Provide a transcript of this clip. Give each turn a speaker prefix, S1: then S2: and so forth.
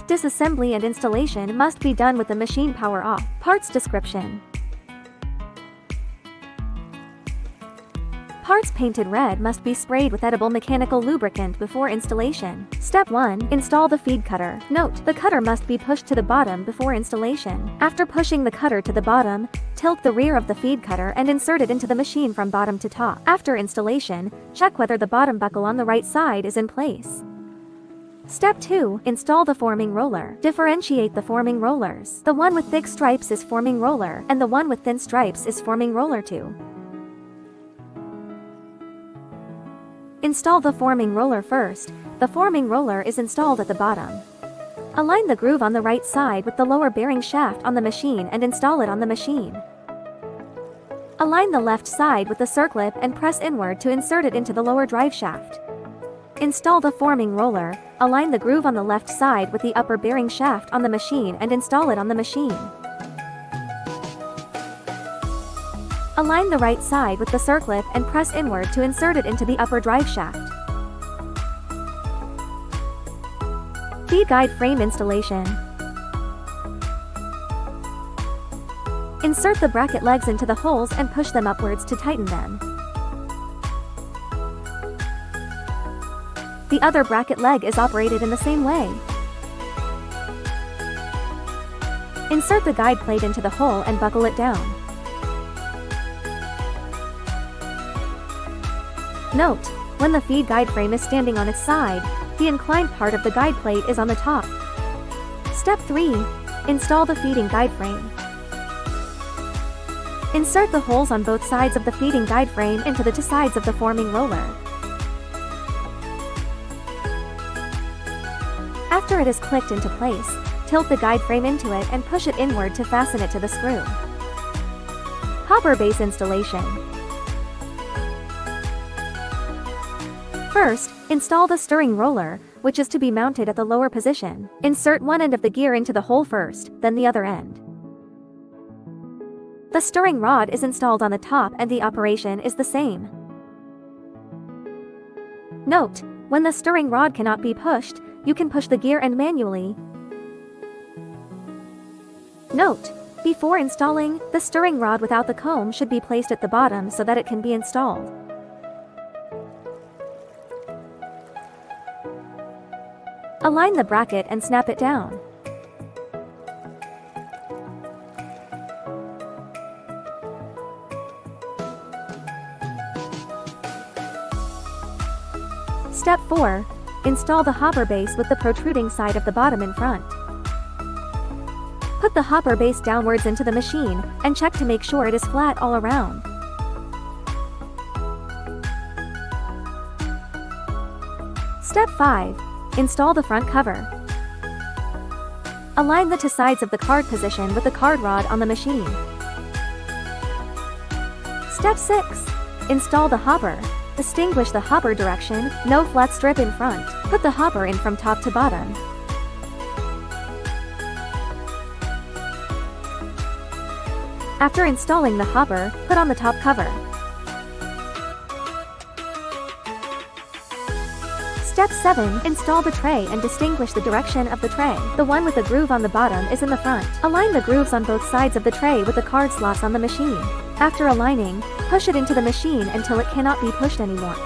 S1: Disassembly and installation must be done with the machine power off. Parts description. Parts painted red must be sprayed with edible mechanical lubricant before installation. Step 1. Install the feed cutter. Note: the cutter must be pushed to the bottom before installation. After pushing the cutter to the bottom, tilt the rear of the feed cutter and insert it into the machine from bottom to top. After installation, check whether the bottom buckle on the right side is in place. Step 2. Install the forming roller. Differentiate the forming rollers. The one with thick stripes is forming roller, and the one with thin stripes is forming roller 2. Install the forming roller first. The forming roller is installed at the bottom. Align the groove on the right side with the lower bearing shaft on the machine and install it on the machine. Align the left side with the circlip and press inward to insert it into the lower drive shaft. Install the forming roller. Align the groove on the left side with the upper bearing shaft on the machine and install it on the machine. Align the right side with the circlip and press inward to insert it into the upper drive shaft. Feed guide frame installation. Insert the bracket legs into the holes and push them upwards to tighten them. The other bracket leg is operated in the same way. Insert the guide plate into the hole and buckle it down. Note: when the feed guide frame is standing on its side, the inclined part of the guide plate is on the top. Step 3. Install the feeding guide frame. Insert the holes on both sides of the feeding guide frame into the two sides of the forming roller. After it is clicked into place, tilt the guide frame into it and push it inward to fasten it to the screw. Hopper base installation. First, install the stirring roller, which is to be mounted at the lower position. Insert one end of the gear into the hole first, then the other end. The stirring rod is installed on the top and the operation is the same. Note: when the stirring rod cannot be pushed, you can push the gear end manually. Note: before installing, the stirring rod without the comb should be placed at the bottom so that it can be installed. Align the bracket and snap it down. Step 4. Install the hopper base with the protruding side of the bottom in front. Put the hopper base downwards into the machine, and check to make sure it is flat all around. Step 5. Install the front cover. Align the two sides of the card position with the card rod on the machine. Step 6. Install the hopper. Distinguish the hopper direction, no flat strip in front. Put the hopper in from top to bottom. After installing the hopper, put on the top cover. Step 7. Install the tray and distinguish the direction of the tray. The one with the groove on the bottom is in the front. Align the grooves on both sides of the tray with the card slots on the machine. After aligning, push it into the machine until it cannot be pushed anymore.